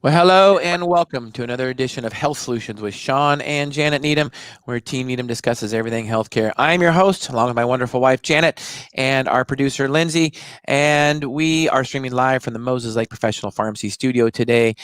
Well, hello and welcome to another edition of Health Solutions with Shawn and Janet Needham, where Team Needham discusses everything healthcare. I'm your host, along with my wonderful wife, Janet, and our producer, Lindsay, and we are streaming live from the Moses Lake Professional Pharmacy Studio today.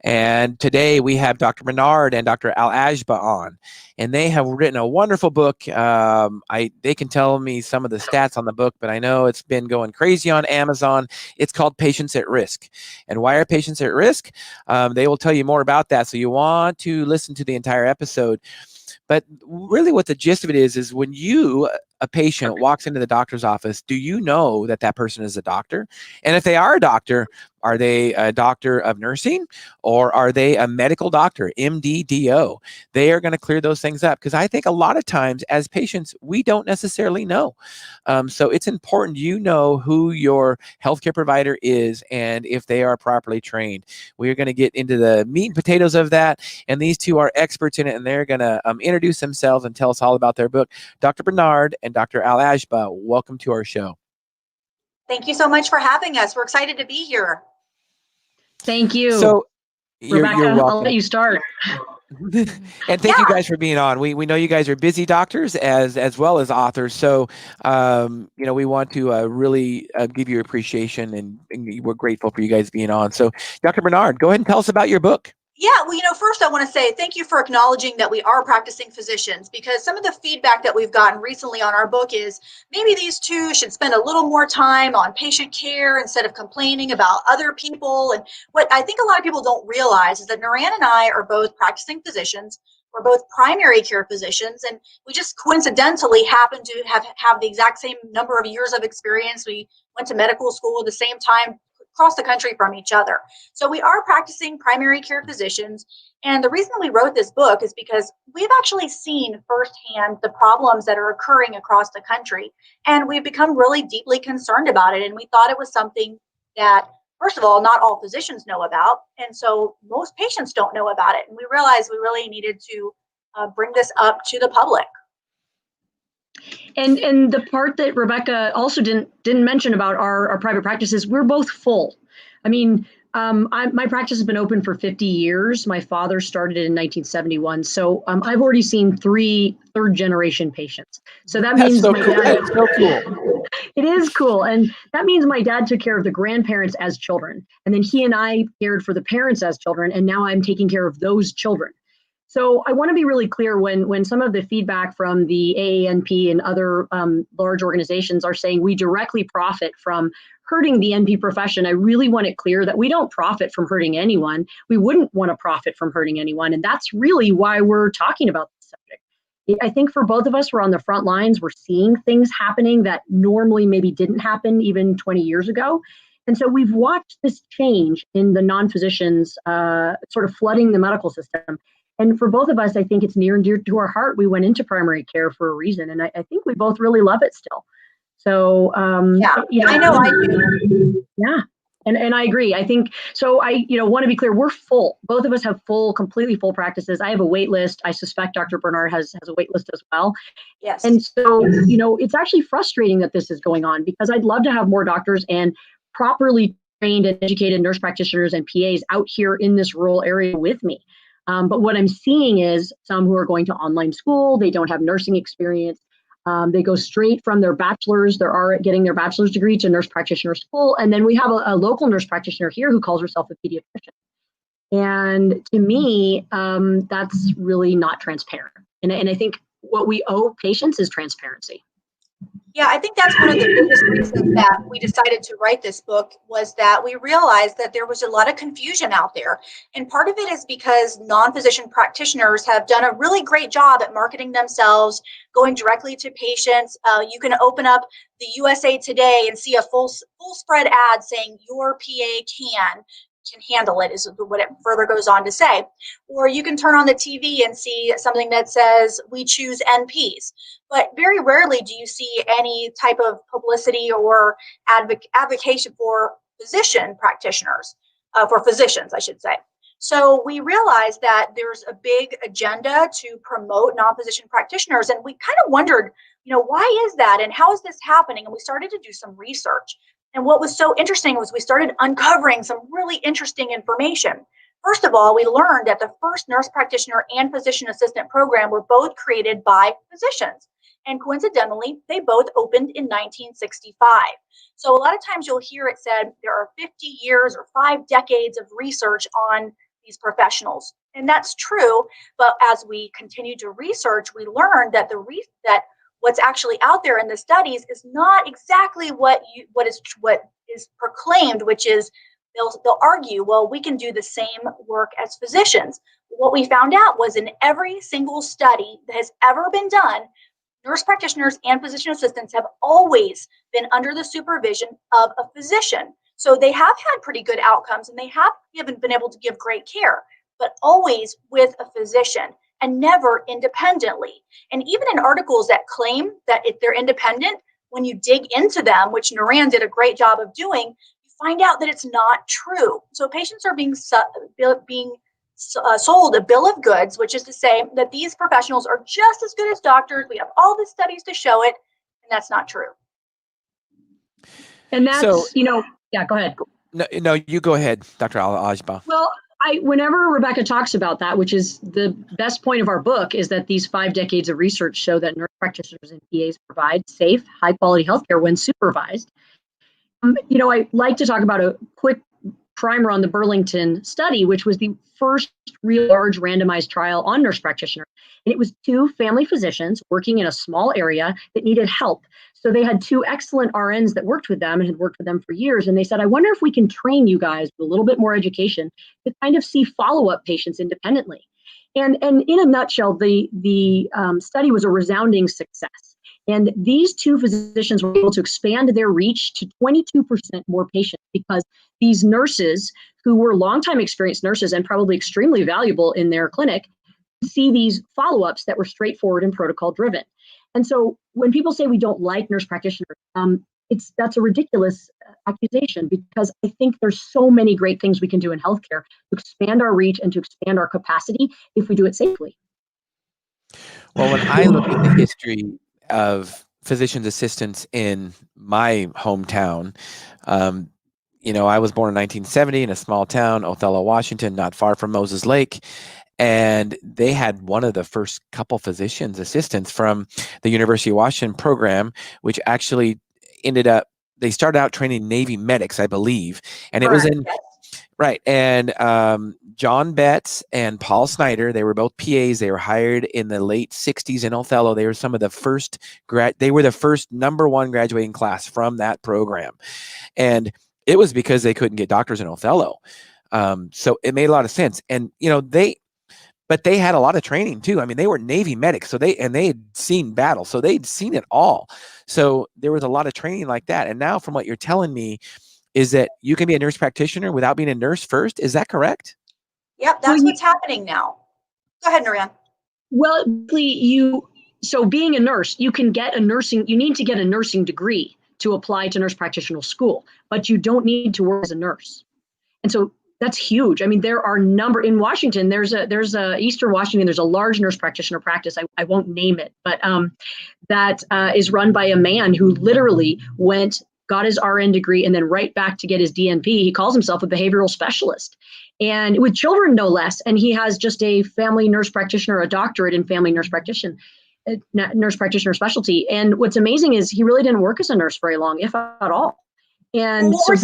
And today we have Dr. Bernard and Dr. Al-Agba on, and they have written a wonderful book. They can tell me some of the stats on the book, but I know it's been going crazy on Amazon. It's called Patients at Risk. And why are patients at risk? They will tell you more about that. So you want to listen to the entire episode. But really what the gist of it is when you, a patient, walks into the doctor's office, do you know that that person is a doctor? And if they are a doctor, are they a doctor of nursing or are they a medical doctor, MD-DO? They are going to clear those things up because I think a lot of times as patients, we don't necessarily know. So it's important you know who your healthcare provider is and if they are properly trained. We are going to get into the meat and potatoes of that. And these two are experts in it, and they're going to introduce themselves and tell us all about their book. Dr. Bernard and Dr. Al-Agba, welcome to our show. Thank you so much for having us. We're excited to be here. Thank you. So Rebecca, you're welcome. I'll let you start. And thank you guys for being on. We know you guys are busy doctors as well as authors. So, we want to really give you appreciation and we're grateful for you guys being on. So Dr. Bernard, go ahead and tell us about your book. Yeah, well, first I want to say thank you for acknowledging that we are practicing physicians, because some of the feedback that we've gotten recently on our book is maybe these two should spend a little more time on patient care instead of complaining about other people. And what I think a lot of people don't realize is that Niran and I are both practicing physicians. We're both primary care physicians, and we just coincidentally happen to have the exact same number of years of experience. We went to medical school at the same time, across the country from each other. So we are practicing primary care physicians. And the reason we wrote this book is because we've actually seen firsthand the problems that are occurring across the country. And we've become really deeply concerned about it. And we thought it was something that, first of all, not all physicians know about. And so most patients don't know about it. And we realized we really needed to bring this up to the public. And the part that Rebecca also didn't mention about our private practices, we're both full. I mean, my practice has been open for 50 years. My father started it in 1971. So I've already seen 3 third-generation patients. So that means so cool. That is so cool. It is cool. And that means my dad took care of the grandparents as children. And then he and I cared for the parents as children. And now I'm taking care of those children. So I want to be really clear when some of the feedback from the AANP and other large organizations are saying we directly profit from hurting the NP profession. I really want it clear that we don't profit from hurting anyone. We wouldn't want to profit from hurting anyone. And that's really why we're talking about this subject. I think for both of us, we're on the front lines. We're seeing things happening that normally maybe didn't happen even 20 years ago. And so we've watched this change in the non-physicians sort of flooding the medical system. And for both of us, I think it's near and dear to our heart. We went into primary care for a reason, and I think we both really love it still. So I know I do. Yeah, and I agree. I think so. I want to be clear. We're full. Both of us have completely full practices. I have a wait list. I suspect Dr. Bernard has a wait list as well. Yes. And so it's actually frustrating that this is going on, because I'd love to have more doctors and properly trained and educated nurse practitioners and PAs out here in this rural area with me. But what I'm seeing is some who are going to online school, they don't have nursing experience. They go straight from their bachelor's, they're getting their bachelor's degree to nurse practitioner school. And then we have a local nurse practitioner here who calls herself a pediatrician. And to me, that's really not transparent. And I think what we owe patients is transparency. Yeah, I think that's one of the biggest reasons that we decided to write this book, was that we realized that there was a lot of confusion out there. And part of it is because non-physician practitioners have done a really great job at marketing themselves, going directly to patients. You can open up the USA Today and see a full spread ad saying your PA can handle it, is what it further goes on to say. Or you can turn on the TV and see something that says we choose NPs. But very rarely do you see any type of publicity or advocation for physician practitioners, for physicians, I should say. So we realized that there's a big agenda to promote non-physician practitioners. And we kind of wondered, why is that? And how is this happening? And we started to do some research. And what was so interesting was we started uncovering some really interesting information. First of all, we learned that the first nurse practitioner and physician assistant program were both created by physicians. And coincidentally, they both opened in 1965. So a lot of times you'll hear it said there are 50 years or 5 decades of research on these professionals. And that's true, but as we continue to research, we learned that that what's actually out there in the studies is not exactly what is proclaimed, which is they'll argue, well, we can do the same work as physicians. What we found out was in every single study that has ever been done, nurse practitioners and physician assistants have always been under the supervision of a physician. So they have had pretty good outcomes and they haven't been able to give great care, but always with a physician and never independently. And even in articles that claim that they're independent, when you dig into them, which Niran did a great job of doing, you find out that it's not true. So patients are being sold a bill of goods, which is to say that these professionals are just as good as doctors. We have all the studies to show it, and that's not true. And that's, So- yeah, go ahead. No, you go ahead, Dr. Al-Agba. Well, whenever Rebecca talks about that, which is the best point of our book, is that these 5 decades of research show that nurse practitioners and PAs provide safe, high quality healthcare when supervised. I like to talk about a quick primer on the Burlington study, which was the first real large randomized trial on nurse practitioners. And it was 2 family physicians working in a small area that needed help. So they had 2 excellent RNs that worked with them and had worked with them for years. And they said, I wonder if we can train you guys with a little bit more education to kind of see follow-up patients independently. And in a nutshell, the study was a resounding success. And these 2 physicians were able to expand their reach to 22% more patients because these nurses, who were longtime experienced nurses and probably extremely valuable in their clinic, see these follow-ups that were straightforward and protocol driven. And so when people say we don't like nurse practitioners, that's a ridiculous accusation, because I think there's so many great things we can do in healthcare to expand our reach and to expand our capacity if we do it safely. Well, when I look at the history of physician's assistants in my hometown, I was born in 1970 in a small town, Othello, Washington, not far from Moses Lake. And they had one of the first couple physician's assistants from the University of Washington program, which actually they started out training Navy medics, I believe. And it was in, right. And John Betts and Paul Snyder, they were both PAs. They were hired in the late 60s in Othello. They were some of the first, they were the first #1 graduating class from that program. And it was because they couldn't get doctors in Othello. So it made a lot of sense. And, but they had a lot of training too. I mean, they were Navy medics, so they had seen battle, so they'd seen it all. So there was a lot of training like that. And now, from what you're telling me, is that you can be a nurse practitioner without being a nurse first. Is that correct? Yep, that's what's happening now. Go ahead, Niran. Well, so being a nurse, you need to get a nursing degree to apply to nurse practitioner school, but you don't need to work as a nurse. And so that's huge. I mean, there are in Washington, there's a Eastern Washington, there's a large nurse practitioner practice. I won't name it, but that is run by a man who literally got his RN degree and then right back to get his DNP. He calls himself a behavioral specialist, and with children, no less. And he has just a family nurse practitioner, a doctorate in family nurse practitioner specialty. And what's amazing is he really didn't work as a nurse very long, if at all. And so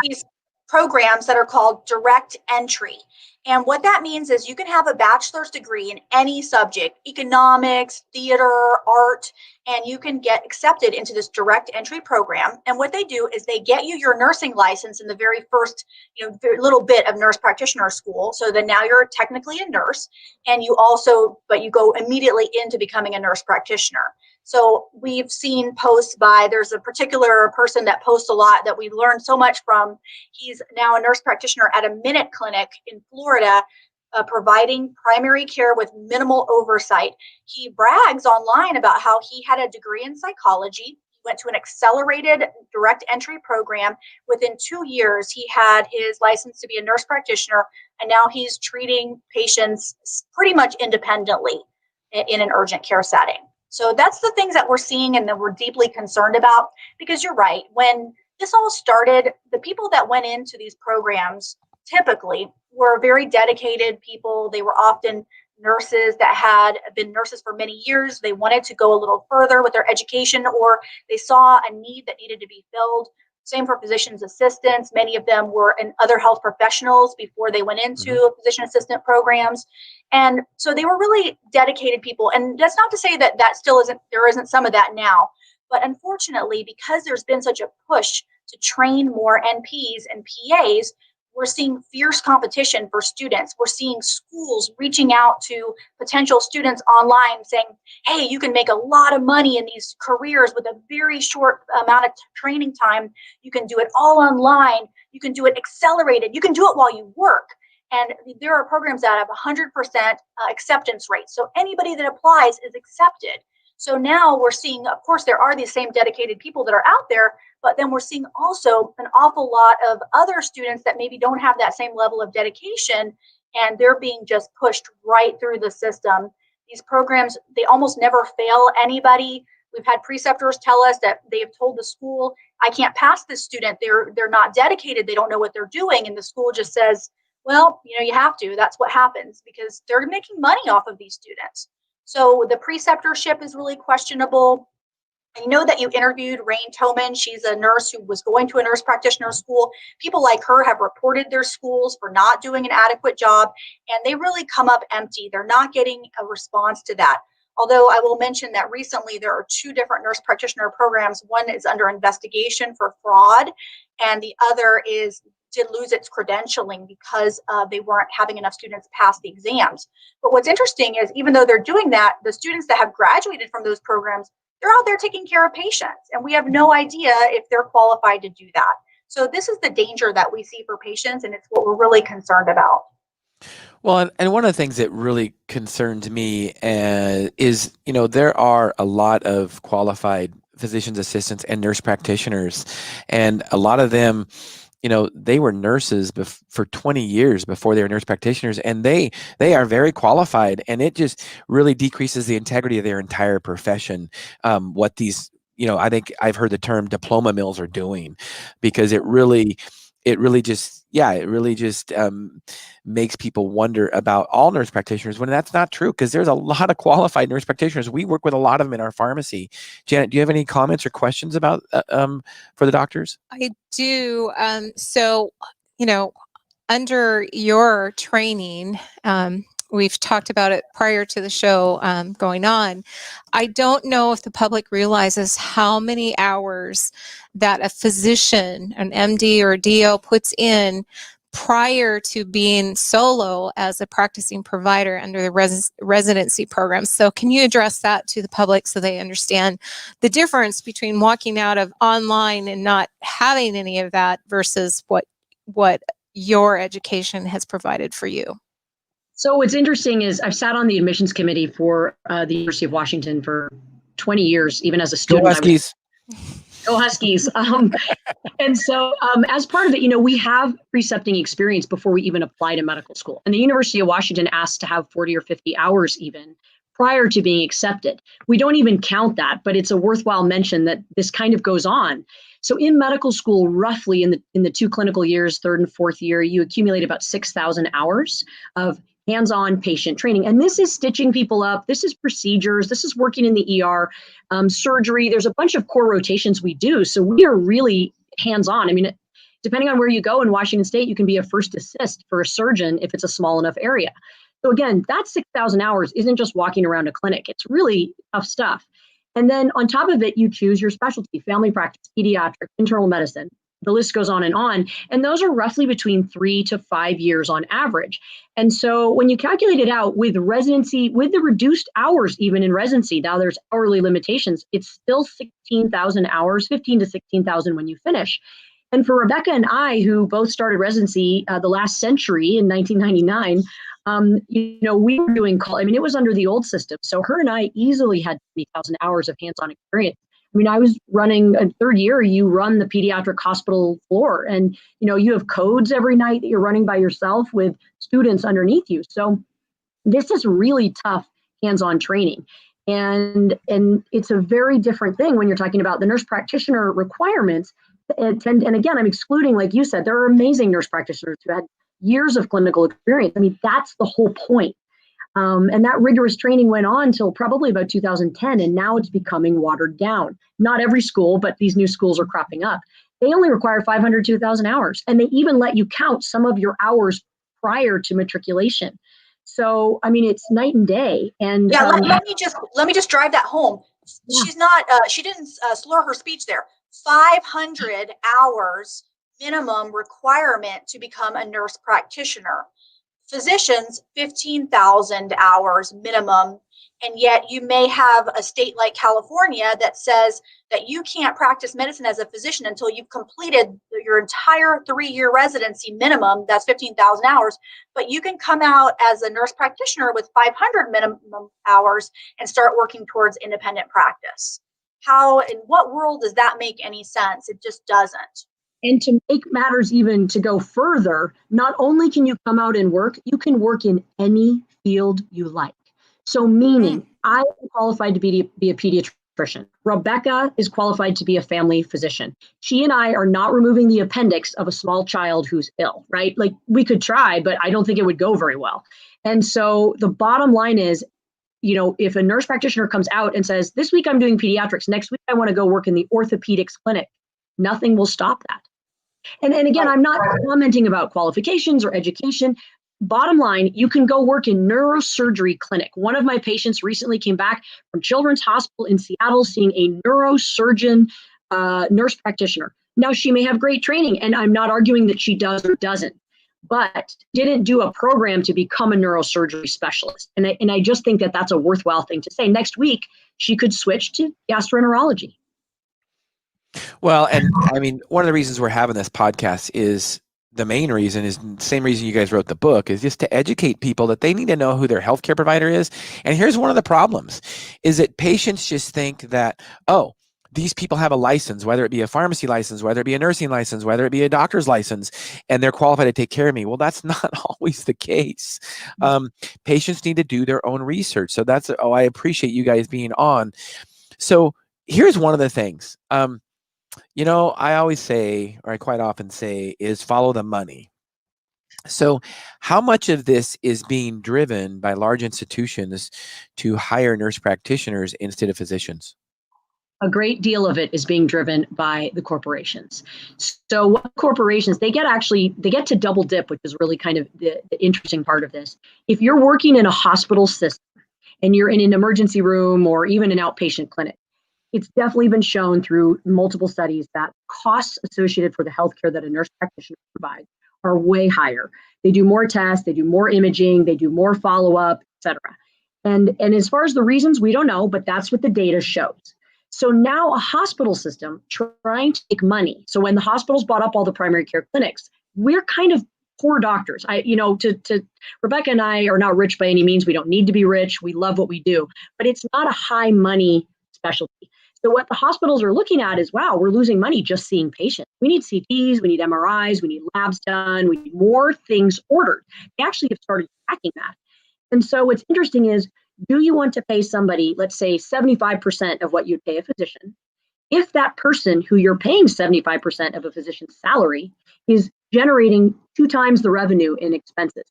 these programs that are called direct entry. And what that means is you can have a bachelor's degree in any subject, economics, theater, art, and you can get accepted into this direct entry program. And what they do is they get you your nursing license in the very first, very little bit of nurse practitioner school. So then now you're technically a nurse, and but you go immediately into becoming a nurse practitioner. So we've seen posts there's a particular person that posts a lot that we learned so much from. He's now a nurse practitioner at a Minute Clinic in Florida, providing primary care with minimal oversight. He brags online about how he had a degree in psychology. He went to an accelerated direct entry program. Within 2 years, he had his license to be a nurse practitioner, and now he's treating patients pretty much independently in an urgent care setting. So that's the things that we're seeing and that we're deeply concerned about, because you're right. When this all started, the people that went into these programs typically were very dedicated people. They were often nurses that had been nurses for many years. They wanted to go a little further with their education, or they saw a need that needed to be filled. Same for physician's assistants. Many of them were in other health professionals before they went into physician assistant programs. And so they were really dedicated people. And that's not to say that there isn't some of that now. But unfortunately, because there's been such a push to train more NPs and PAs, we're seeing fierce competition for students. We're seeing schools reaching out to potential students online saying, hey, you can make a lot of money in these careers with a very short amount of training time. You can do it all online. You can do it accelerated. You can do it while you work. And there are programs that have 100% acceptance rate. So anybody that applies is accepted. So now we're seeing, of course, there are these same dedicated people that are out there, but then we're seeing also an awful lot of other students that maybe don't have that same level of dedication, and they're being just pushed right through the system. These programs, they almost never fail anybody. We've had preceptors tell us that they have told the school, I can't pass this student. They're not dedicated. They don't know what they're doing. And the school just says, well, you have to. That's what happens, because they're making money off of these students. So the preceptorship is really questionable. I know that you interviewed Rain Toman. She's a nurse who was going to a nurse practitioner school. People like her have reported their schools for not doing an adequate job, and they really come up empty. They're not getting a response to that. Although I will mention that recently there are 2 different nurse practitioner programs. One is under investigation for fraud, and the other did lose its credentialing because they weren't having enough students pass the exams. But what's interesting is, even though they're doing that, the students that have graduated from those programs, they're out there taking care of patients, and we have no idea if they're qualified to do that. So this is the danger that we see for patients, and it's what we're really concerned about. Well, and one of the things that really concerns me is, there are a lot of qualified physician's assistants and nurse practitioners, and a lot of them, they were nurses for 20 years before they were nurse practitioners, and they are very qualified, and it just really decreases the integrity of their entire profession. What these, I think I've heard the term diploma mills are doing, because it really just makes people wonder about all nurse practitioners, when that's not true, because there's a lot of qualified nurse practitioners. We work with a lot of them in our pharmacy. Janet, do you have any comments or questions about for the doctors? I do. So, under your training, we've talked about it prior to the show going on. I don't know if the public realizes how many hours that a physician, an MD or a DO, puts in prior to being solo as a practicing provider under the residency program. So can you address that to the public so they understand the difference between walking out of online and not having any of that versus what your education has provided for you? So what's interesting is I've sat on the admissions committee for the University of Washington for 20 years, even as a student. Go Huskies. Go Huskies. And so as part of it, we have precepting experience before we even apply to medical school. And the University of Washington asks to have 40 or 50 hours even prior to being accepted. We don't even count that, but it's a worthwhile mention that this kind of goes on. So in medical school, roughly in the 2 clinical years, 3rd and 4th year, you accumulate about 6,000 hours of hands-on patient training. And this is stitching people up. This is procedures. This is working in the ER, surgery. There's a bunch of core rotations we do. So we are really hands-on. I mean, depending on where you go in Washington State, you can be a first assist for a surgeon if it's a small enough area. So again, that 6,000 hours isn't just walking around a clinic. It's really tough stuff. And then on top of it, you choose your specialty: family practice, pediatric, internal medicine. The list goes on. And those are roughly between 3 to 5 years on average. And so when you calculate it out with residency, with the reduced hours, even in residency, now there's hourly limitations, it's still 16,000 hours, 15 to 16,000 when you finish. And for Rebecca and I, who both started residency the last century in 1999, we were doing it was under the old system. So her and I easily had 20,000 hours of hands-on experience. I mean, I was running a 3rd year, you run the pediatric hospital floor, and, you have codes every night that you're running by yourself with students underneath you. So this is really tough hands-on training. And it's a very different thing when you're talking about the nurse practitioner requirements. And again, I'm excluding, like you said, there are amazing nurse practitioners who had years of clinical experience. I mean, that's the whole point. And that rigorous training went on until probably about 2010, and now it's becoming watered down. Not every school, but these new schools are cropping up. They only require 500 to 1,000 hours, and they even let you count some of your hours prior to matriculation. So, I mean, it's night and day. And yeah, let me just drive that home. Yeah. She's not. She didn't slur her speech there. 500 hours minimum requirement to become a nurse practitioner. Physicians, 15,000 hours minimum. And yet you may have a state like California that says that you can't practice medicine as a physician until you've completed your entire 3-year residency minimum. That's 15,000 hours. But you can come out as a nurse practitioner with 500 minimum hours and start working towards independent practice. How, in what world does that make any sense? It just doesn't. And to make matters even to go further, not only can you come out and work, you can work in any field you like. So meaning I am qualified to be a pediatrician. Rebecca is qualified to be a family physician. She and I are not removing the appendix of a small child who's ill, right? Like we could try, but I don't think it would go very well. And so the bottom line is, you know, if a nurse practitioner comes out and says, this week I'm doing pediatrics, next week I want to go work in the orthopedics clinic, nothing will stop that. And again, I'm not commenting about qualifications or education. Bottom line, you can go work in neurosurgery clinic. One of my patients recently came back from Children's Hospital in Seattle seeing a neurosurgeon nurse practitioner. Now, she may have great training, and I'm not arguing that she does or doesn't, but didn't do a program to become a neurosurgery specialist. And I just think that that's a worthwhile thing to say. Next week, she could switch to gastroenterology. Well, and I mean, one of the reasons we're having this podcast is the main reason is the same reason you guys wrote the book, is just to educate people that they need to know who their healthcare provider is. And here's one of the problems is that patients just think that, oh, these people have a license, whether it be a pharmacy license, whether it be a nursing license, whether it be a doctor's license, and they're qualified to take care of me. Well, that's not always the case. Patients need to do their own research. So that's, I appreciate you guys being on. So here's one of the things. You know, I always say, or I quite often say, is follow the money. So how much of this is being driven by large institutions to hire nurse practitioners instead of physicians? A great deal of it is being driven by the corporations. So what corporations, they get to double dip, which is really kind of the interesting part of this. If you're working in a hospital system and you're in an emergency room or even an outpatient clinic, it's definitely been shown through multiple studies that costs associated for the healthcare that a nurse practitioner provides are way higher. They do more tests, they do more imaging, they do more follow-up, et cetera. And as far as the reasons, we don't know, but that's what the data shows. So now a hospital system trying to make money. So when the hospitals bought up all the primary care clinics, we're kind of poor doctors. To Rebecca and I are not rich by any means. We don't need to be rich. We love what we do, but it's not a high money specialty. So what the hospitals are looking at is, wow, we're losing money just seeing patients. We need CTs, we need MRIs, we need labs done, we need more things ordered. They actually have started tracking that. And so what's interesting is, do you want to pay somebody, let's say 75% of what you'd pay a physician, if that person who you're paying 75% of a physician's salary is generating 2 times the revenue in expenses?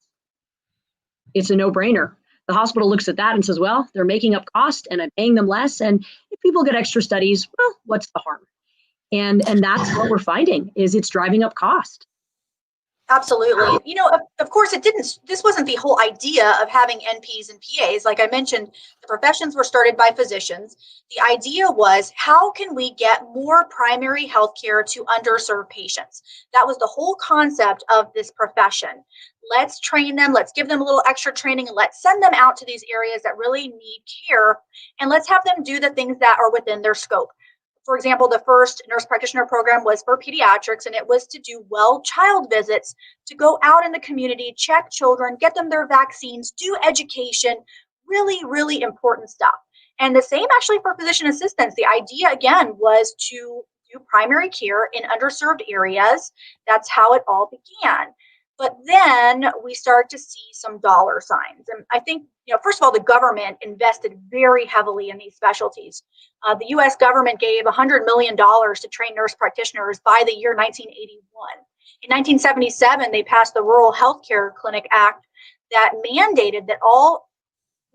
It's a no-brainer. The hospital looks at that and says, well, they're making up cost and I'm paying them less. And if people get extra studies, well, what's the harm? And that's what we're finding, is it's driving up cost. Absolutely. You know, of course, this wasn't the whole idea of having NPs and PAs. Like I mentioned, the professions were started by physicians. The idea was, how can we get more primary health care to underserved patients? That was the whole concept of this profession. Let's train them. Let's give them a little extra training and let's send them out to these areas that really need care. And let's have them do the things that are within their scope. For example, the first nurse practitioner program was for pediatrics, and it was to do well child visits, to go out in the community, check children, get them their vaccines, do education, really, really important stuff. And the same actually for physician assistants. The idea, again, was to do primary care in underserved areas. That's how it all began. But then we start to see some dollar signs. And I think, first of all, the government invested very heavily in these specialties. The US government gave $100 million to train nurse practitioners by the year 1981. In 1977, they passed the Rural Health Care Clinic Act that mandated that all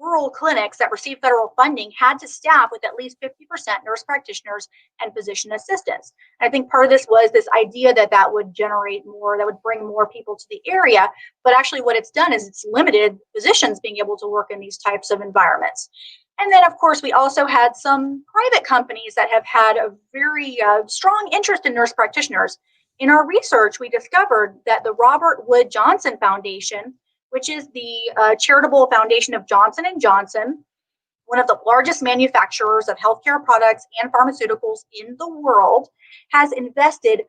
rural clinics that receive federal funding had to staff with at least 50% nurse practitioners and physician assistants. And I think part of this was this idea that that would generate more, that would bring more people to the area. But actually what it's done is it's limited physicians being able to work in these types of environments. And then, of course, we also had some private companies that have had a very strong interest in nurse practitioners. In our research, we discovered that the Robert Wood Johnson Foundation, which is the charitable foundation of Johnson & Johnson, one of the largest manufacturers of healthcare products and pharmaceuticals in the world, has invested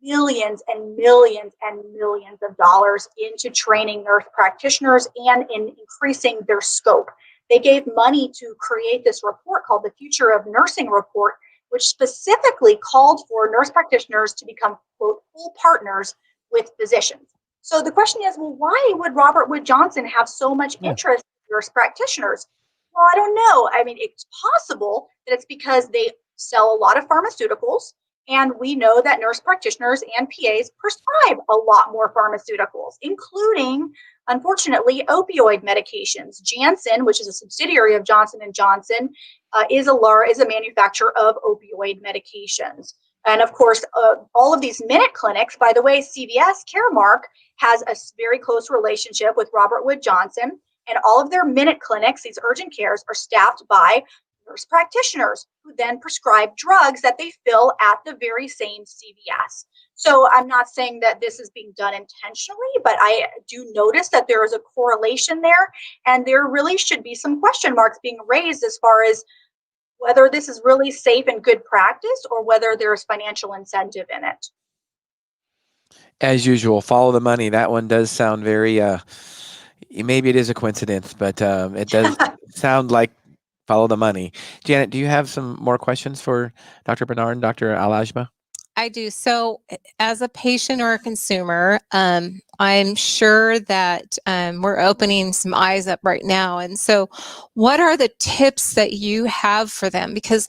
millions and millions and millions of dollars into training nurse practitioners and in increasing their scope. They gave money to create this report called the Future of Nursing Report, which specifically called for nurse practitioners to become, quote, full partners with physicians. So the question is, well, why would Robert Wood Johnson have so much interest in nurse practitioners? Well, I don't know. I mean, it's possible that it's because they sell a lot of pharmaceuticals, and we know that nurse practitioners and PAs prescribe a lot more pharmaceuticals, including, unfortunately, opioid medications. Janssen, which is a subsidiary of Johnson & Johnson, is a manufacturer of opioid medications. And of course, all of these Minute clinics, by the way, CVS Caremark has a very close relationship with Robert Wood Johnson, and all of their Minute clinics, these urgent cares, are staffed by nurse practitioners who then prescribe drugs that they fill at the very same CVS. So I'm not saying that this is being done intentionally, but I do notice that there is a correlation there, and there really should be some question marks being raised as far as whether this is really safe and good practice or whether there's financial incentive in it. As usual, follow the money. That one does sound very, maybe it is a coincidence, but it does sound like follow the money. Janet, do you have some more questions for Dr. Bernard and Dr. Al-Agba? I do. So as a patient or a consumer, I'm sure that we're opening some eyes up right now. And so what are the tips that you have for them? Because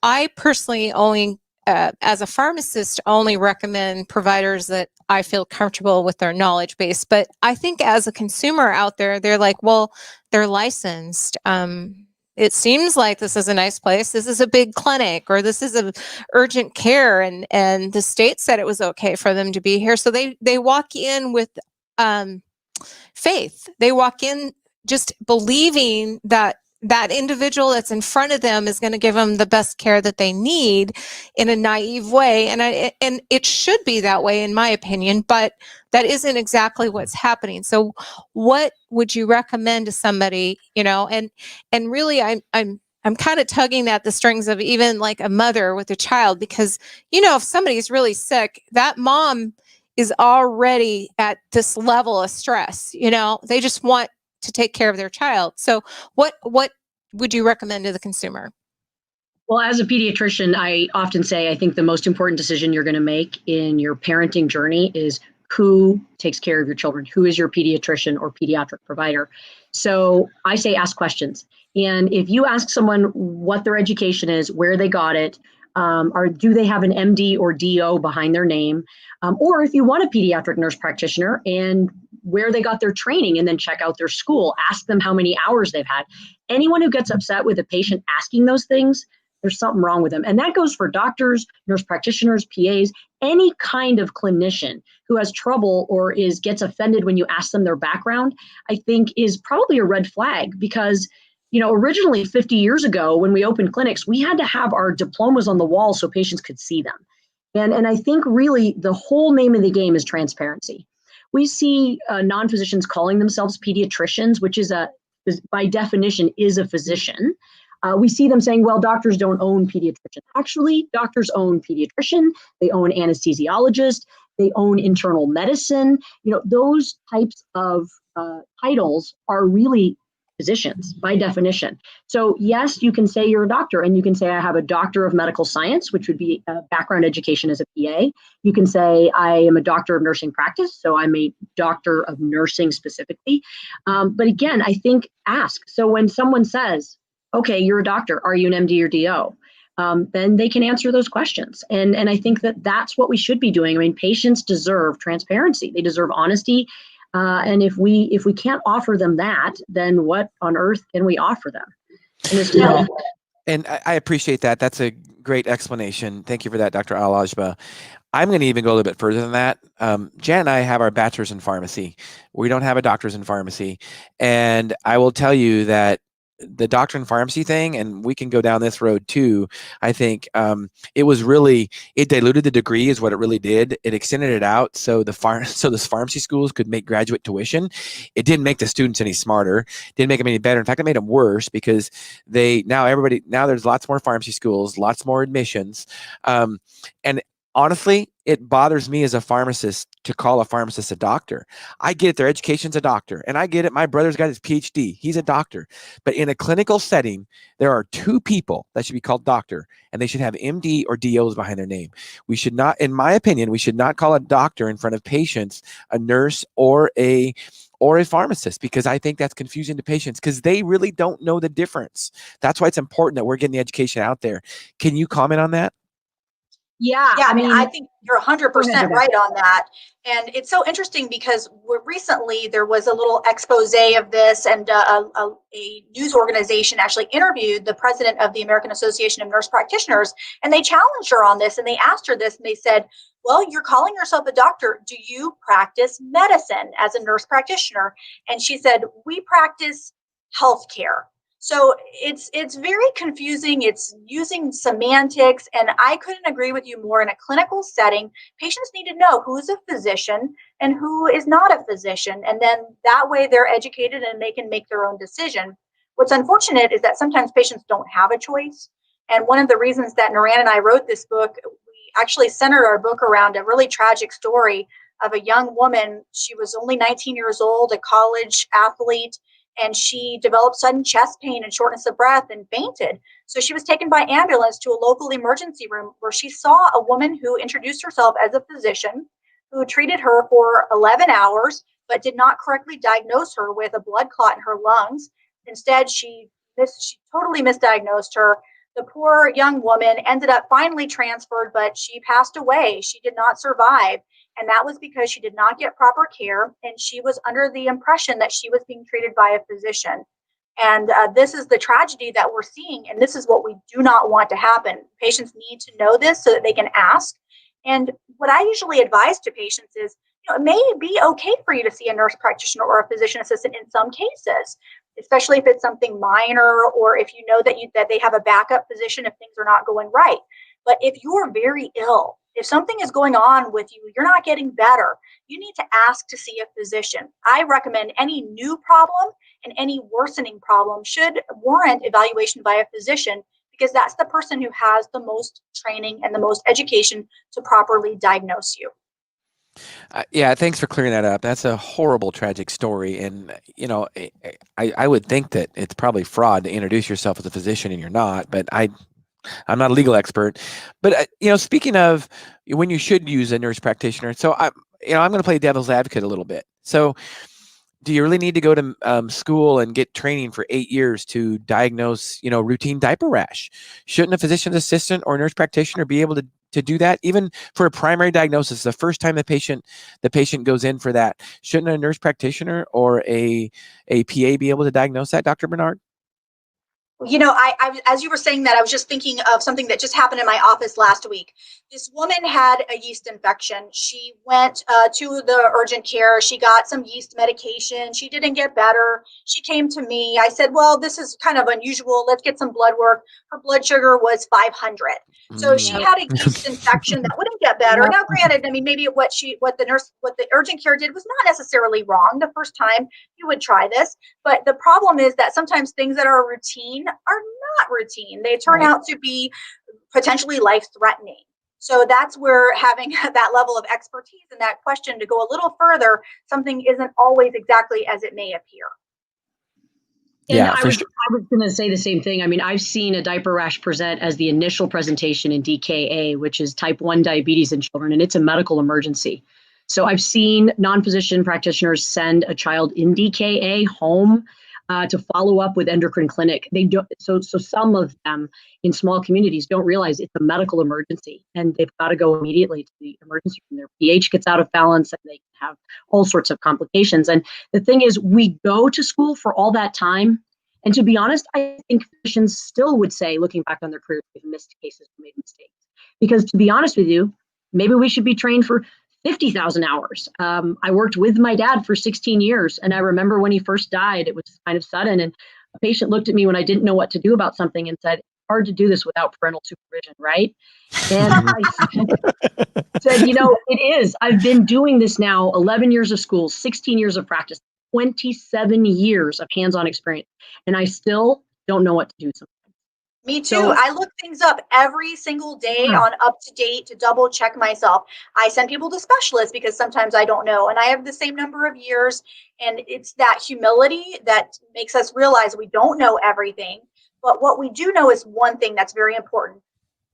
I personally only, as a pharmacist, only recommend providers that I feel comfortable with their knowledge base. But I think as a consumer out there, they're like, well, they're licensed. It seems like this is a nice place. This is a big clinic, or this is a urgent care, and the state said it was okay for them to be here. So they walk in with faith. They walk in just believing that that individual that's in front of them is going to give them the best care that they need in a naive way. And it should be that way, in my opinion, but that isn't exactly what's happening. So what would you recommend to somebody, and really I'm kind of tugging at the strings of even like a mother with a child, because, if somebody's really sick, that mom is already at this level of stress, they just want to take care of their child. So what would you recommend to the consumer? Well, as a pediatrician, I often say I think the most important decision you're going to make in your parenting journey is who takes care of your children, who is your pediatrician or pediatric provider. So I say ask questions. And if you ask someone what their education is, where they got it, or do they have an MD or DO behind their name, or if you want a pediatric nurse practitioner and where they got their training, and then check out their school, ask them how many hours they've had. Anyone who gets upset with a patient asking those things, there's something wrong with them. And that goes for doctors, nurse practitioners, PAs, any kind of clinician who has trouble or gets offended when you ask them their background, I think is probably a red flag, because originally 50 years ago when we opened clinics, we had to have our diplomas on the wall so patients could see them. And I think really the whole name of the game is transparency. We see non-physicians calling themselves pediatricians, which is by definition is a physician. We see them saying, well, doctors don't own pediatrician. Actually, doctors own pediatrician, they own anesthesiologist, they own internal medicine. Those types of titles are really physicians by definition. So yes, you can say you're a doctor, and you can say I have a doctor of medical science, which would be a background education as a PA. You can say I am a doctor of nursing practice, so I'm a doctor of nursing specifically. But again, I think ask. So when someone says, okay, you're a doctor, are you an MD or DO? then they can answer those questions. And I think that that's what we should be doing. I mean, patients deserve transparency. They deserve honesty. And if we can't offer them that, then what on earth can we offer them? And I appreciate that. That's a great explanation. Thank you for that, Dr. Al-Agba. I'm going to even go a little bit further than that. Jan and I have our bachelor's in pharmacy. We don't have a doctor's in pharmacy. And I will tell you that the doctor in pharmacy thing, and we can go down this road too, I think it diluted the degree is what it really did. It extended it out so those pharmacy schools could make graduate tuition. It didn't make the students any smarter, didn't make them any better. In fact, it made them worse because now there's lots more pharmacy schools, lots more admissions. And honestly, it bothers me as a pharmacist to call a pharmacist a doctor. I get it. Their education's a doctor. And I get it. My brother's got his PhD. He's a doctor. But in a clinical setting, there are two people that should be called doctor, and they should have MD or DOs behind their name. We should not, in my opinion, we should not call a doctor in front of patients a nurse or a pharmacist, because I think that's confusing to patients because they really don't know the difference. That's why it's important that we're getting the education out there. Can you comment on that? Yeah, I mean, I think you're 100% right on that. And it's so interesting because recently there was a little expose of this, and a news organization actually interviewed the president of the American Association of Nurse Practitioners, and they challenged her on this, and they asked her this, and they said, well, you're calling yourself a doctor. Do you practice medicine as a nurse practitioner? And she said, we practice healthcare. So it's very confusing. It's using semantics, and I couldn't agree with you more. In a clinical setting, patients need to know who's a physician and who is not a physician, and then that way they're educated and they can make their own decision. What's unfortunate is that sometimes patients don't have a choice, and one of the reasons that Niran and I wrote this book, we actually centered our book around a really tragic story of a young woman. She was only 19 years old, a college athlete, and she developed sudden chest pain and shortness of breath and fainted. So she was taken by ambulance to a local emergency room where she saw a woman who introduced herself as a physician, who treated her for 11 hours, but did not correctly diagnose her with a blood clot in her lungs. Instead, she totally misdiagnosed her. The poor young woman ended up finally transferred, but she passed away. She did not survive. And that was because she did not get proper care, and she was under the impression that she was being treated by a physician. And this is the tragedy that we're seeing, and this is what we do not want to happen. Patients need to know this so that they can ask. And what I usually advise to patients is, it may be okay for you to see a nurse practitioner or a physician assistant in some cases, especially if it's something minor, or if you know that they have a backup physician if things are not going right. But if you're very ill, if something is going on with you, you're not getting better, you need to ask to see a physician. I recommend any new problem and any worsening problem should warrant evaluation by a physician, because that's the person who has the most training and the most education to properly diagnose you. Yeah, thanks for clearing that up. That's a horrible, tragic story. And, I would think that it's probably fraud to introduce yourself as a physician and you're not, but I'm not a legal expert. But, speaking of when you should use a nurse practitioner, so I'm going to play devil's advocate a little bit. So do you really need to go to school and get training for 8 years to diagnose, routine diaper rash? Shouldn't a physician's assistant or nurse practitioner be able to do that, even for a primary diagnosis? The first time the patient goes in for that, shouldn't a nurse practitioner or a PA be able to diagnose that, Dr. Bernard? I as you were saying that, I was just thinking of something that just happened in my office last week. This woman had a yeast infection. She went to the urgent care. She got some yeast medication. She didn't get better. She came to me. I said, well, this is kind of unusual. Let's get some blood work. Her blood sugar was 500. So she had a yeast infection that wouldn't get better. Now, granted, I mean, maybe what the urgent care did was not necessarily wrong the first time you would try this. But the problem is that sometimes things that are routine are not routine. They turn out to be potentially life-threatening. So that's where having that level of expertise in that question to go a little further, something isn't always exactly as it may appear. And I was going to say the same thing. I mean, I've seen a diaper rash present as the initial presentation in DKA, which is type 1 diabetes in children, and it's a medical emergency. So I've seen non-physician practitioners send a child in DKA home to follow up with endocrine clinic. They don't. So some of them in small communities don't realize it's a medical emergency, and they've got to go immediately to the emergency room. Their pH gets out of balance, and they have all sorts of complications. And the thing is, we go to school for all that time. And to be honest, I think physicians still would say, looking back on their careers, they've missed cases, made mistakes. Because to be honest with you, maybe we should be trained for 50,000 hours. I worked with my dad for 16 years. And I remember when he first died, it was kind of sudden. And a patient looked at me when I didn't know what to do about something and said, hard to do this without parental supervision, right? And I said, it is. I've been doing this now 11 years of school, 16 years of practice, 27 years of hands-on experience. And I still don't know what to do sometimes. Me too. I look things up every single day on UpToDate to double check myself. I send people to specialists because sometimes I don't know. And I have the same number of years. And it's that humility that makes us realize we don't know everything. But what we do know is one thing that's very important.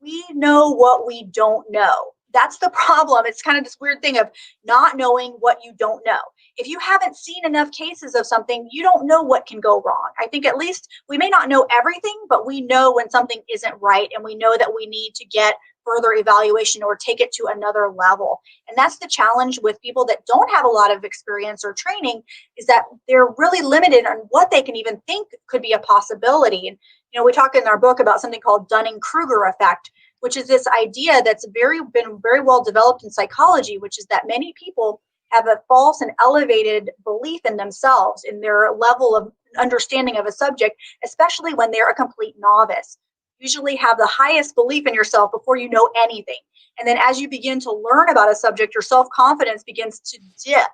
We know what we don't know. That's the problem. It's kind of this weird thing of not knowing what you don't know. If you haven't seen enough cases of something, you don't know what can go wrong. I think at least we may not know everything, but we know when something isn't right, and we know that we need to get further evaluation or take it to another level. And that's the challenge with people that don't have a lot of experience or training, is that they're really limited on what they can even think could be a possibility. And we talk in our book about something called Dunning-Kruger effect, which is this idea that's been very well developed in psychology, which is that many people have a false and elevated belief in themselves, in their level of understanding of a subject, especially when they're a complete novice. Usually have the highest belief in yourself before you know anything. And then as you begin to learn about a subject, your self-confidence begins to dip,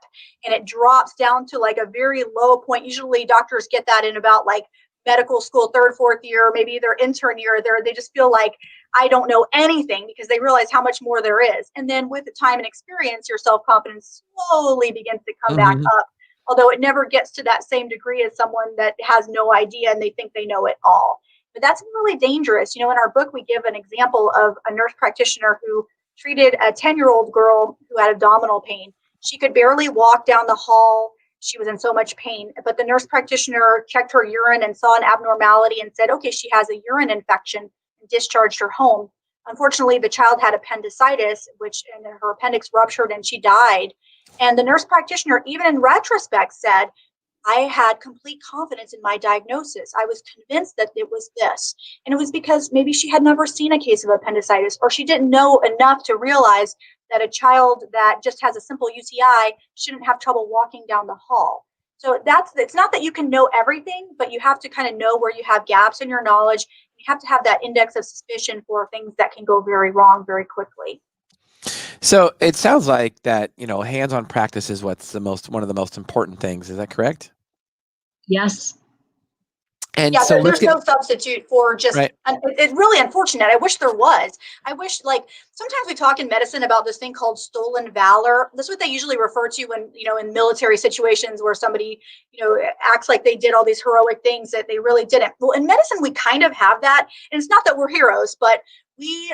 and it drops down to like a very low point. Usually doctors get that in about like medical school, third, fourth year, maybe their intern year. They just feel like, I don't know anything, because they realize how much more there is. And then with the time and experience, your self-confidence slowly begins to come back up, although it never gets to that same degree as someone that has no idea and they think they know it all. But that's really dangerous. In our book, we give an example of a nurse practitioner who treated a 10-year-old girl who had abdominal pain. She could barely walk down the hall. She was in so much pain, but the nurse practitioner checked her urine and saw an abnormality and said, okay, she has a urine infection, and discharged her home. Unfortunately, the child had appendicitis, and her appendix ruptured, and she died. And the nurse practitioner, even in retrospect, said, I had complete confidence in my diagnosis. I was convinced that it was this. And it was because maybe she had never seen a case of appendicitis, or she didn't know enough to realize that a child that just has a simple UTI shouldn't have trouble walking down the hall. So it's not that you can know everything, but you have to kind of know where you have gaps in your knowledge. You have to have that index of suspicion for things that can go very wrong very quickly. So it sounds like that, hands-on practice is one of the most important things. Is that correct? Yes. And yeah, so there's no substitute for just, right. It's really unfortunate. I wish there was. I wish, sometimes we talk in medicine about this thing called stolen valor. That's what they usually refer to when, in military situations where somebody, acts like they did all these heroic things that they really didn't. Well, in medicine, we kind of have that. And it's not that we're heroes, but we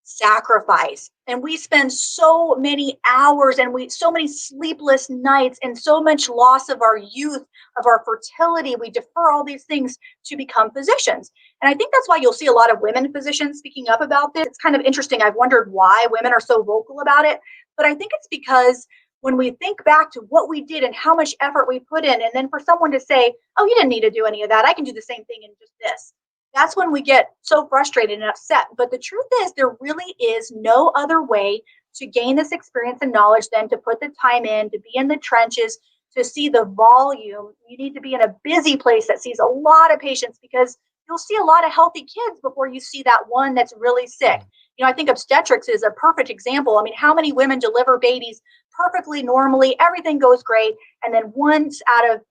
sacrifice, and we spend so many hours, and so many sleepless nights, and so much loss of our youth, of our fertility. We defer all these things to become physicians. And I think that's why you'll see a lot of women physicians speaking up about this. It's kind of interesting. I've wondered why women are so vocal about it, but I think it's because when we think back to what we did and how much effort we put in, and then for someone to say, oh, you didn't need to do any of that, I can do the same thing in just this. That's when we get so frustrated and upset. But the truth is, there really is no other way to gain this experience and knowledge than to put the time in, to be in the trenches, to see the volume. You need to be in a busy place that sees a lot of patients, because you'll see a lot of healthy kids before you see that one that's really sick. I think obstetrics is a perfect example. I mean, how many women deliver babies perfectly normally, everything goes great, and then once out of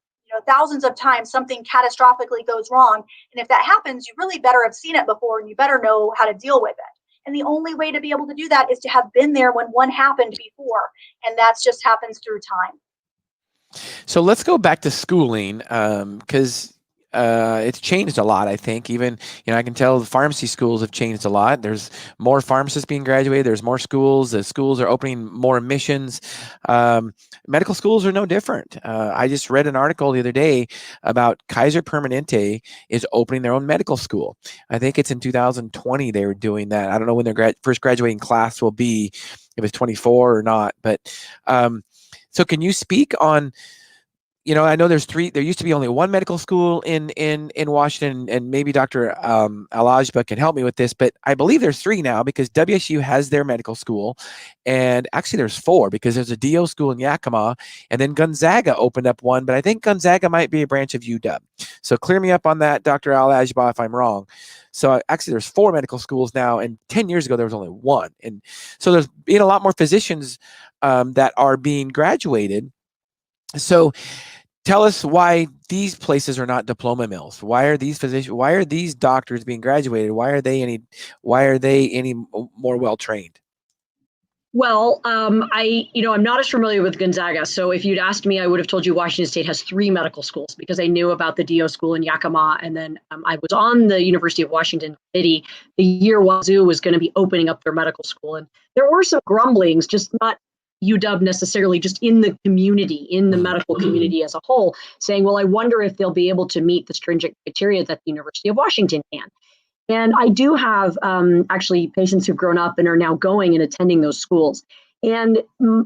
thousands of times something catastrophically goes wrong. And if that happens, you really better have seen it before, and you better know how to deal with it. And the only way to be able to do that is to have been there when one happened before. And that just happens through time. So let's go back to schooling, because it's changed a lot. I think even, I can tell the pharmacy schools have changed a lot. There's more pharmacists being graduated. There's more schools. The schools are opening more admissions. Medical schools are no different. I just read an article the other day about Kaiser Permanente is opening their own medical school. I think it's in 2020 they were doing that. I don't know when their first graduating class will be, if it's 24 or not. But so can you speak on, I know there's three. There used to be only one medical school in Washington, and maybe Dr. Al-Agba can help me with this, but I believe there's three now because WSU has their medical school, and actually there's four because there's a DO school in Yakima, and then Gonzaga opened up one, but I think Gonzaga might be a branch of UW. So clear me up on that, Dr. Al-Agba, if I'm wrong. So actually there's four medical schools now, and 10 years ago there was only one, and so there's been a lot more physicians that are being graduated. So tell us why these places are not diploma mills. Why are these doctors being graduated? Why are they any more well trained? Well, I'm not as familiar with Gonzaga. So if you'd asked me, I would have told you Washington State has 3 medical schools because I knew about the DO school in Yakima. And then I was on the University of Washington committee the year Wazoo was going to be opening up their medical school. And there were some grumblings, just not UW necessarily, just in the community, in the medical community as a whole, saying, well, I wonder if they'll be able to meet the stringent criteria that the University of Washington can. And I do have actually patients who've grown up and are now going and attending those schools. And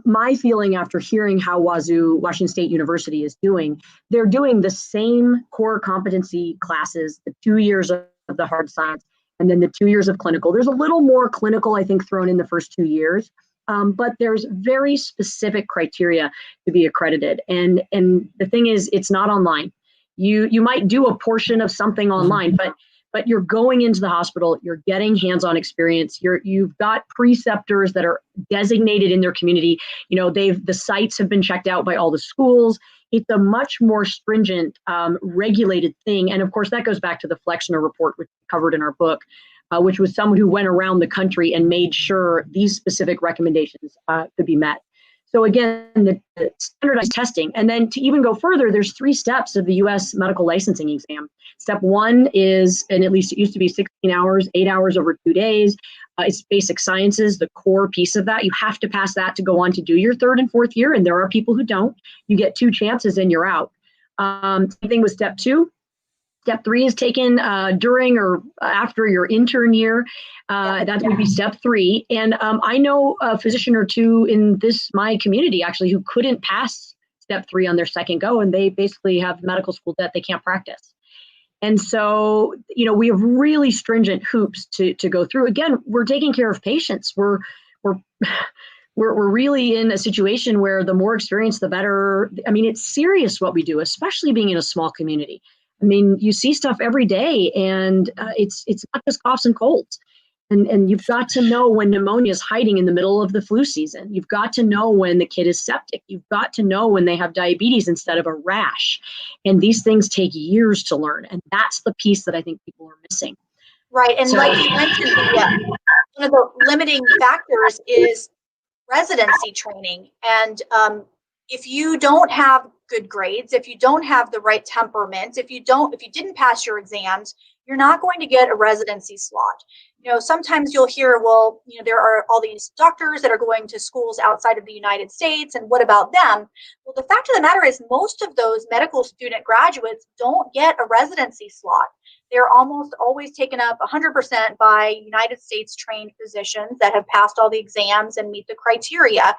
my feeling after hearing how Washington State University is doing, they're doing the same core competency classes, the 2 years of the hard science, and then the 2 years of clinical. There's a little more clinical, I think, thrown in the first 2 years. But there's very specific criteria to be accredited. And the thing is, it's not online. You might do a portion of something online, but you're going into the hospital, you're getting hands-on experience. You've got preceptors that are designated in their community. The sites have been checked out by all the schools. It's a much more stringent, regulated thing. And of course, that goes back to the Flexner report, which we covered in our book, which was someone who went around the country and made sure these specific recommendations could be met. So again, the standardized testing. And then to even go further, there's 3 steps of the U.S. medical licensing exam. Step 1 is, and at least it used to be 16 hours, 8 hours over 2 days. It's basic sciences, the core piece of that. You have to pass that to go on to do your 3rd and 4th year. And there are people who don't. You get 2 chances and you're out. Same thing with step 2. Step 3 is taken during or after your intern year. That would be step 3. And I know a physician or two in my community actually who couldn't pass step 3 on their second go, and they basically have medical school debt they can't practice. And so, we have really stringent hoops to go through. Again, we're taking care of patients. We're really in a situation where the more experience, the better. I mean, it's serious what we do, especially being in a small community. I mean, you see stuff every day, and it's not just coughs and colds. And you've got to know when pneumonia is hiding in the middle of the flu season. You've got to know when the kid is septic. You've got to know when they have diabetes instead of a rash. And these things take years to learn. And that's the piece that I think people are missing. Right. And like you mentioned, one of the limiting factors is residency training. And if you don't have good grades, if you don't have the right temperament, if you didn't pass your exams, you're not going to get a residency slot. Sometimes you'll hear, well, there are all these doctors that are going to schools outside of the United States, and what about them? Well, the fact of the matter is most of those medical student graduates don't get a residency slot. They're almost always taken up 100% by United States trained physicians that have passed all the exams and meet the criteria.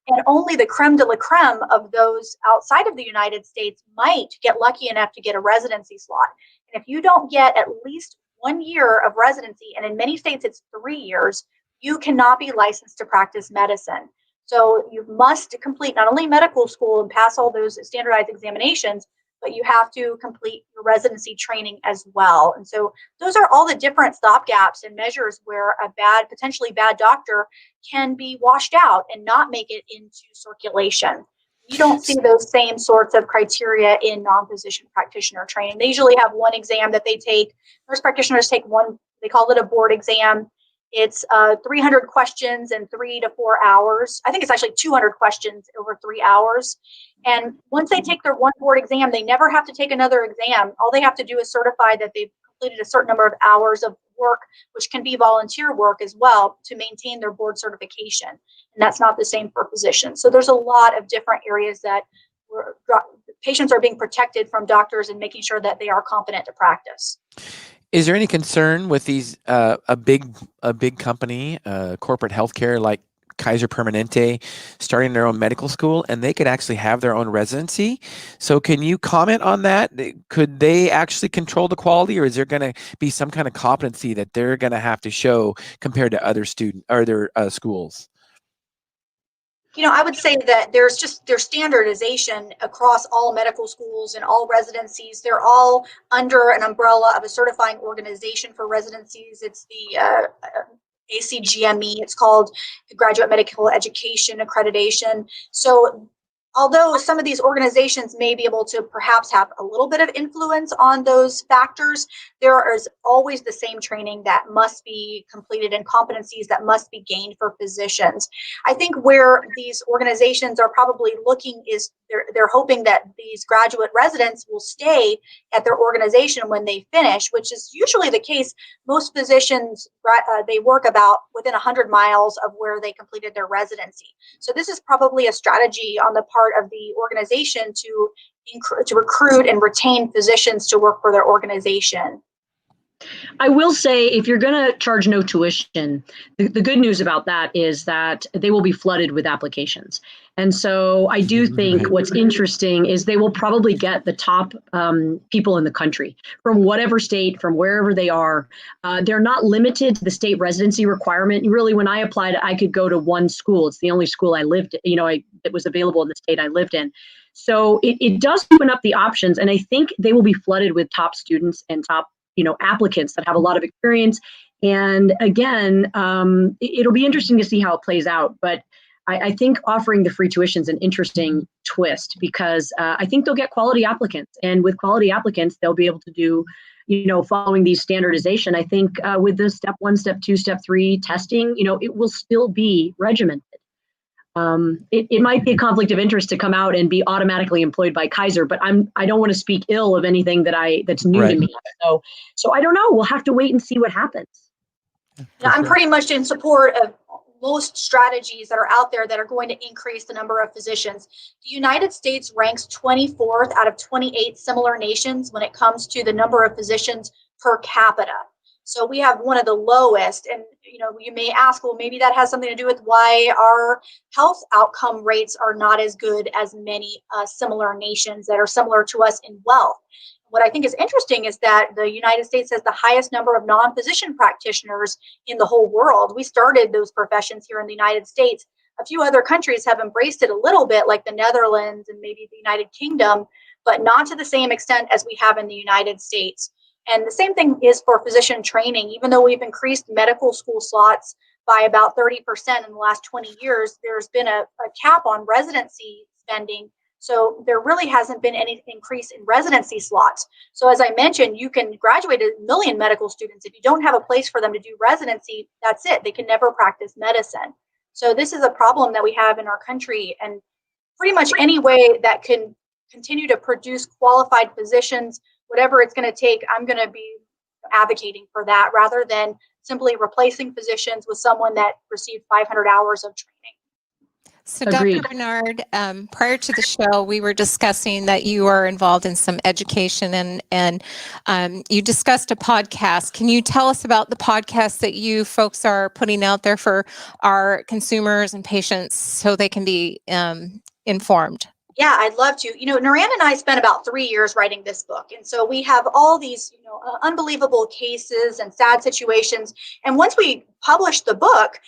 And only the creme de la creme of those outside of the United States might get lucky enough to get a residency slot. And if you don't get at least 1 year of residency, and in many states it's 3 years, you cannot be licensed to practice medicine. So you must complete not only medical school and pass all those standardized examinations, but you have to complete your residency training as well. And so those are all the different stopgaps and measures where a potentially bad doctor can be washed out and not make it into circulation. You don't see those same sorts of criteria in non-physician practitioner training. They usually have one exam that they take. Nurse practitioners take one, they call it a board exam. It's 300 questions in 3 to 4 hours. I think it's actually 200 questions over 3 hours. And once they take their one board exam, they never have to take another exam. All they have to do is certify that they've completed a certain number of hours of work, which can be volunteer work as well, to maintain their board certification. And that's not the same for physicians. So there's a lot of different areas that patients are being protected from doctors and making sure that they are competent to practice. Is there any concern with these a big company, corporate healthcare like Kaiser Permanente, starting their own medical school, and they could actually have their own residency? So can you comment on that? Could they actually control the quality, or is there going to be some kind of competency that they're going to have to show compared to other student or their schools? I would say that there's standardization across all medical schools and all residencies. They're all under an umbrella of a certifying organization for residencies. It's the ACGME. It's called Graduate Medical Education Accreditation. So although some of these organizations may be able to perhaps have a little bit of influence on those factors, there is always the same training that must be completed and competencies that must be gained for physicians. I think where these organizations are probably looking is they're hoping that these graduate residents will stay at their organization when they finish, which is usually the case. Most physicians, they work about within 100 miles of where they completed their residency. So this is probably a strategy on the part of the organization to recruit and retain physicians to work for their organization. I will say, if you're going to charge no tuition, the good news about that is that they will be flooded with applications. And so I do think what's interesting is they will probably get the top people in the country from whatever state, from wherever they are. They're not limited to the state residency requirement. Really, when I applied, I could go to one school. It's the only school I lived, it was available in the state I lived in. So it does open up the options. And I think they will be flooded with top students and top applicants that have a lot of experience. And again, it'll be interesting to see how it plays out. But I think offering the free tuition is an interesting twist, because I think they'll get quality applicants. And with quality applicants, they'll be able to do, following these standardization. I think with the step 1, step 2, step 3 testing, it will still be regimented. It might be a conflict of interest to come out and be automatically employed by Kaiser, but I don't want to speak ill of anything that's new to me. So I don't know. We'll have to wait and see what happens. I'm pretty much in support of most strategies that are out there that are going to increase the number of physicians. The United States ranks 24th out of 28 similar nations when it comes to the number of physicians per capita. So we have one of the lowest, and you may ask, well, maybe that has something to do with why our health outcome rates are not as good as many similar nations that are similar to us in wealth. What I think is interesting is that the United States has the highest number of non-physician practitioners in the whole world. We started those professions here in the United States. A few other countries have embraced it a little bit, like the Netherlands and maybe the United Kingdom, but not to the same extent as we have in the United States. And the same thing is for physician training. Even though we've increased medical school slots by about 30% in the last 20 years, there's been a cap on residency spending. So there really hasn't been any increase in residency slots. So as I mentioned, you can graduate 1 million medical students. If you don't have a place for them to do residency, that's it. They can never practice medicine. So this is a problem that we have in our country. And pretty much any way that can continue to produce qualified physicians, whatever it's going to take, I'm going to be advocating for that rather than simply replacing physicians with someone that received 500 hours of training. So, Agreed. Dr. Bernard, prior to the show, we were discussing that you are involved in some education and you discussed a podcast. Can you tell us about the podcast that you folks are putting out there for our consumers and patients so they can be informed? Yeah, I'd love to. Niran and I spent about 3 years writing this book. And so we have all these, unbelievable cases and sad situations. And once we published the book,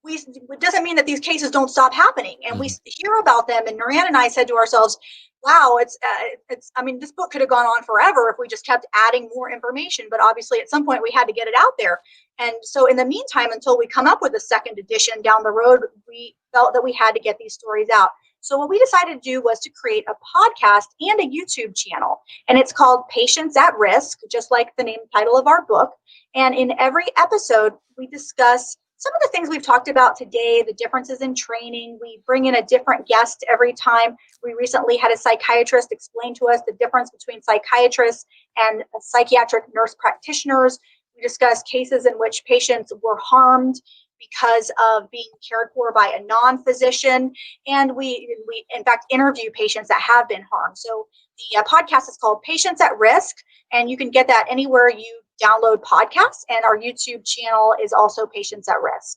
it doesn't mean that these cases don't stop happening. And we hear about them. And Niran and I said to ourselves, wow, this book could have gone on forever if we just kept adding more information. But obviously at some point we had to get it out there. And so in the meantime, until we come up with a second edition down the road, we felt that we had to get these stories out. So what we decided to do was to create a podcast and a YouTube channel, and it's called Patients at Risk, just like the name title of our book. And in every episode, we discuss some of the things we've talked about today, the differences in training. We bring in a different guest every time. We recently had a psychiatrist explain to us the difference between psychiatrists and psychiatric nurse practitioners. We discuss cases in which patients were harmed because of being cared for by a non-physician. And we in fact interview patients that have been harmed. So the podcast is called Patients at Risk, and you can get that anywhere you download podcasts. And our YouTube channel is also Patients at Risk.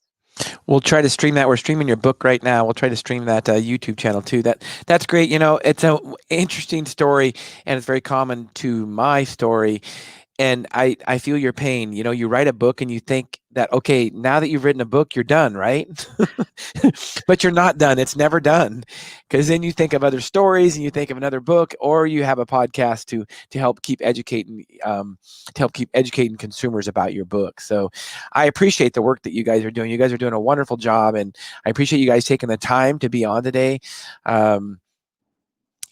We'll try to stream that. We're streaming your book right now. We'll try to stream that YouTube channel too. That's great. It's an interesting story, and it's very common to my story. And I feel your pain. You write a book and you think that, okay, now that you've written a book, you're done, right? But you're not done. It's never done. Because then you think of other stories and you think of another book, or you have a podcast to help keep educating consumers about your book. So I appreciate the work that you guys are doing. You guys are doing a wonderful job, and I appreciate you guys taking the time to be on today.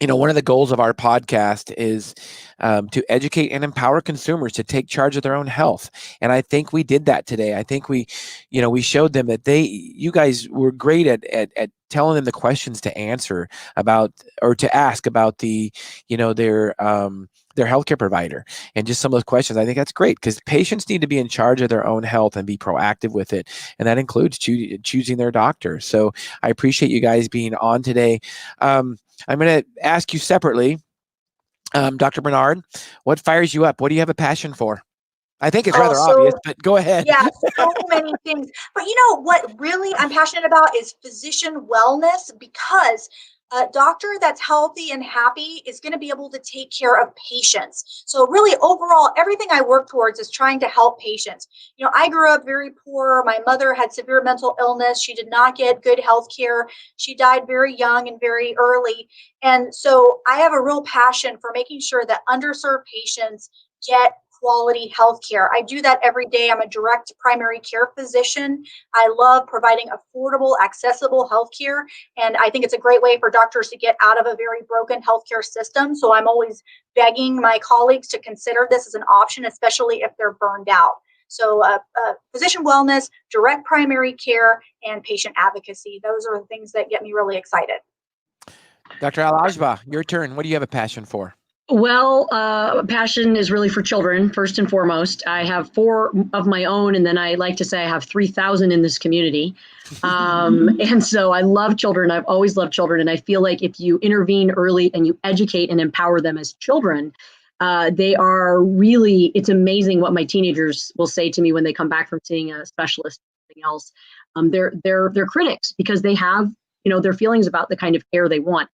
One of the goals of our podcast is to educate and empower consumers to take charge of their own health. And I think we did that today. I think we showed them that you guys were great at telling them the questions to answer about, or to ask about their healthcare provider, and just some of those questions. I think that's great, because patients need to be in charge of their own health and be proactive with it. And that includes choosing their doctor. So I appreciate you guys being on today. I'm going to ask you separately, Dr. Bernard, what fires you up? What do you have a passion for? I think it's rather obvious, but go ahead. Yeah, so many things. But what really I'm passionate about is physician wellness, because a doctor that's healthy and happy is going to be able to take care of patients. So really, overall, everything I work towards is trying to help patients. I grew up very poor. My mother had severe mental illness. She did not get good health care. She died very young and very early. And so I have a real passion for making sure that underserved patients get quality healthcare. I do that every day. I'm a direct primary care physician. I love providing affordable, accessible healthcare, and I think it's a great way for doctors to get out of a very broken healthcare system. So I'm always begging my colleagues to consider this as an option, especially if they're burned out. So physician wellness, direct primary care, and patient advocacy. Those are the things that get me really excited. Dr. Al-Agba, your turn. What do you have a passion for? Well, passion is really for children, first and foremost. I have 4 of my own, and then I like to say I have 3,000 in this community. And so I love children. I've always loved children. And I feel like if you intervene early and you educate and empower them as children, they are really, it's amazing what my teenagers will say to me when they come back from seeing a specialist or something else. They're critics, because they have, their feelings about the kind of care they want.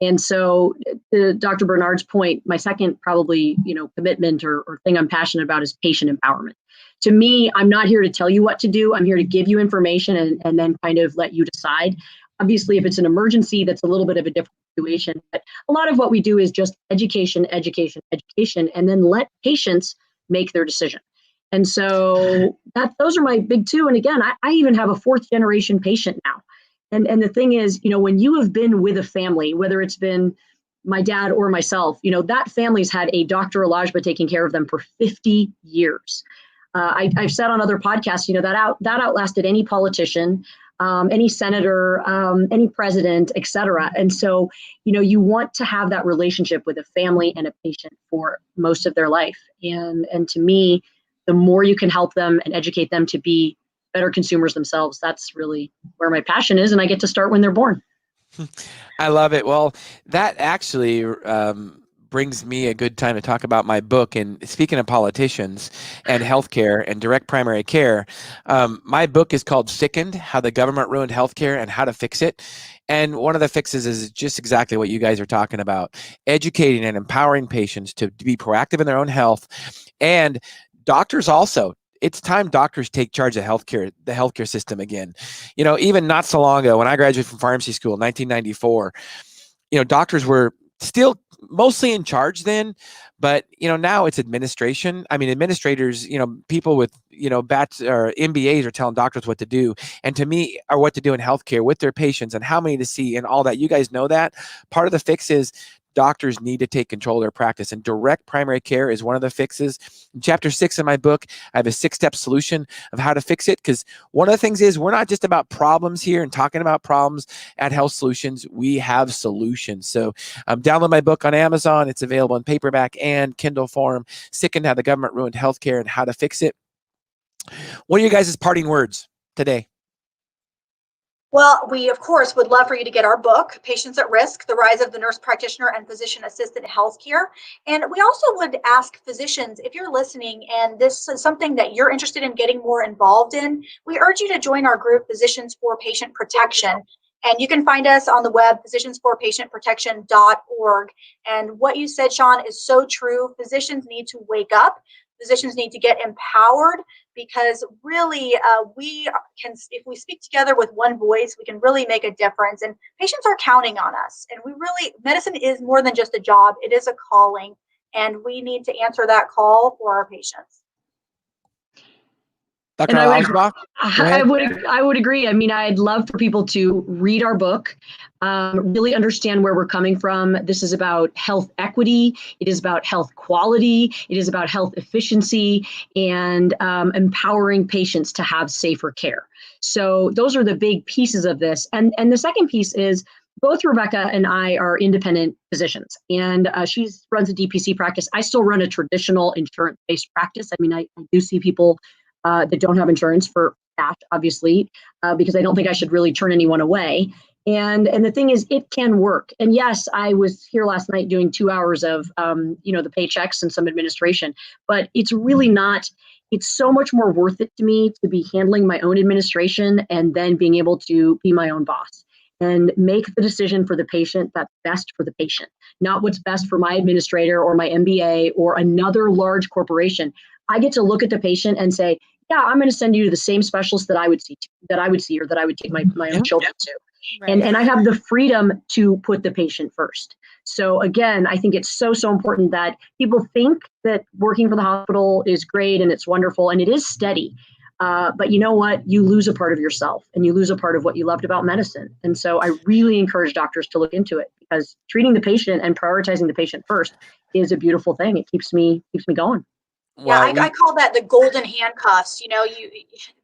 And so to Dr. Bernard's point, my second probably, commitment or thing I'm passionate about is patient empowerment. To me, I'm not here to tell you what to do. I'm here to give you information and then kind of let you decide. Obviously, if it's an emergency, that's a little bit of a different situation. But a lot of what we do is just education, and then let patients make their decision. And so those are my big 2. And again, I even have a 4th generation patient now. And the thing is, when you have been with a family, whether it's been my dad or myself, that family's had a Dr. Al-Agba taking care of them for 50 years. I've said on other podcasts, that outlasted any politician, any senator, any president, et cetera. And so, you want to have that relationship with a family and a patient for most of their life. And to me, the more you can help them and educate them to be better consumers themselves, that's really where my passion is, and I get to start when they're born. I love it. Well, that actually brings me a good time to talk about my book. And speaking of politicians and healthcare and direct primary care, my book is called Sickened: How the Government Ruined Healthcare and How to Fix It. And one of the fixes is just exactly what you guys are talking about: educating and empowering patients to be proactive in their own health. And doctors also. It's time doctors take charge of the healthcare system again. Even not so long ago, when I graduated from pharmacy school in 1994, doctors were still mostly in charge then, but now it's administration. I mean, administrators, people with bats or MBAs are telling doctors what to do, and to me, or what to do in healthcare with their patients and how many to see and all that. You guys know that part of the fix is doctors need to take control of their practice, and direct primary care is one of the fixes. In chapter 6 in my book, I have a 6-step solution of how to fix it, because one of the things is we're not just about problems here and talking about problems at Health Solutions. We have solutions. So download my book on Amazon. It's available in paperback and Kindle form. Sick and How the Government Ruined Healthcare and How to Fix It. What are you guys' parting words today? Well, we, of course, would love for you to get our book, Patients at Risk, The Rise of the Nurse Practitioner and Physician-Assisted Healthcare. And we also would ask physicians, if you're listening and this is something that you're interested in getting more involved in, we urge you to join our group, Physicians for Patient Protection. And you can find us on the web, physiciansforpatientprotection.org. And what you said, Shawn, is so true. Physicians need to wake up. Physicians need to get empowered, because really if we speak together with one voice, we can really make a difference. And patients are counting on us. And medicine is more than just a job. It is a calling. And we need to answer that call for our patients. Dr. Al-Agba, I would agree. I mean, I'd love for people to read our book, really understand where we're coming from. This is about health equity. It is about health quality. It is about health efficiency and empowering patients to have safer care. So those are the big pieces of this. And the second piece is both Rebecca and I are independent physicians, and she runs a DPC practice. I still run a traditional insurance-based practice. I mean, I do see people that don't have insurance for that, obviously, because I don't think I should really turn anyone away. And the thing is, it can work. And yes, I was here last night doing 2 hours of, the paychecks and some administration, but it's really not, it's so much more worth it to me to be handling my own administration and then being able to be my own boss and make the decision for the patient that's best for the patient, not what's best for my administrator or my MBA or another large corporation. I get to look at the patient and say, yeah, I'm going to send you to the same specialist that I would see, or that I would take my own children to. Right. And I have the freedom to put the patient first. So again, I think it's so important that people think that working for the hospital is great and it's wonderful and it is steady. But you know what? You lose a part of yourself and you lose a part of what you loved about medicine. And so I really encourage doctors to look into it, because treating the patient and prioritizing the patient first is a beautiful thing. It keeps me going. Yeah, I call that the golden handcuffs.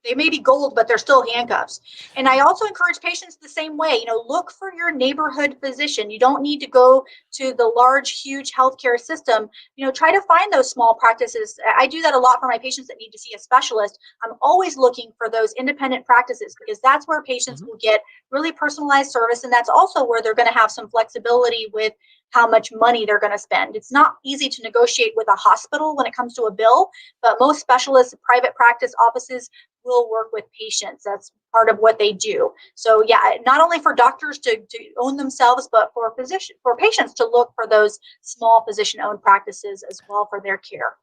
They may be gold, but they're still handcuffs. And I also encourage patients the same way. Look for your neighborhood physician. You don't need to go to the large, huge healthcare system. Try to find those small practices. I do that a lot for my patients that need to see a specialist. I'm always looking for those independent practices, because that's where patients will get really personalized service. And that's also where they're going to have some flexibility with how much money they're going to spend. It's not easy to negotiate with a hospital when it comes to a bill, but most specialists, private practice offices will work with patients. That's part of what they do. So yeah, not only for doctors to own themselves, but for patients to look for those small physician-owned practices as well for their care.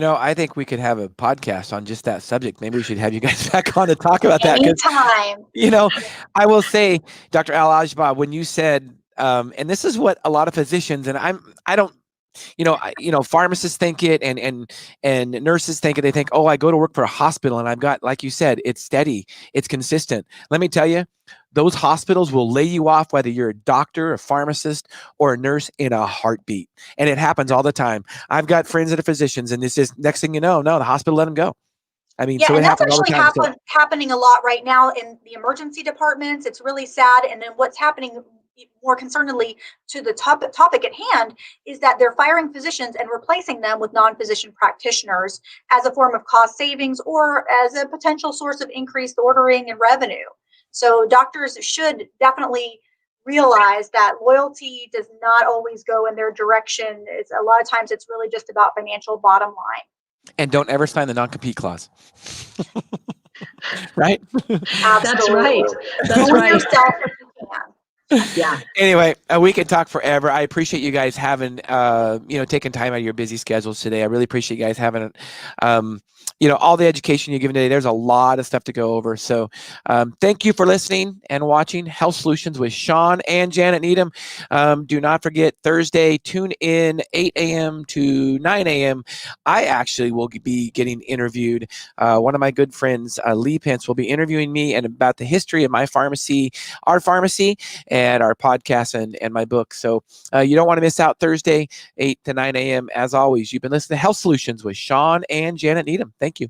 I think we could have a podcast on just that subject. Maybe we should have you guys back on to talk about that. Anytime. I will say, Dr. Al-Agba, when you said, and this is what a lot of physicians, and I don't, pharmacists think it, and nurses think it. They think, oh, I go to work for a hospital and I've got, like you said, it's steady, it's consistent. Let me tell you, those hospitals will lay you off whether you're a doctor, a pharmacist, or a nurse in a heartbeat. And it happens all the time. I've got friends that are physicians, and this is next thing you know, the hospital let them go. I mean, yeah, so and it that's happens actually all the time. happening a lot right now in the emergency departments. It's really sad. And then what's happening more concernedly to the topic at hand is that they're firing physicians and replacing them with non-physician practitioners as a form of cost savings or as a potential source of increased ordering and revenue. So doctors should definitely realize that loyalty does not always go in their direction. A lot of times it's really just about financial bottom line. And don't ever sign the non-compete clause. Right? Absolutely. That's right. Own yourself if you can. Yeah. Anyway, we can talk forever. I appreciate you guys having, taking time out of your busy schedules today. I really appreciate you guys having, all the education you're giving today. There's a lot of stuff to go over. So thank you for listening and watching Health Solutions with Shawn and Janet Needham. Do not forget Thursday, tune in 8 a.m. to 9 a.m. I actually will be getting interviewed. One of my good friends, Lee Pence, will be interviewing me and about the history of my pharmacy, our pharmacy, and our podcast and my book. So you don't want to miss out Thursday, 8 to 9 a.m. As always, you've been listening to Health Solutions with Shawn and Janet Needham. Thank you.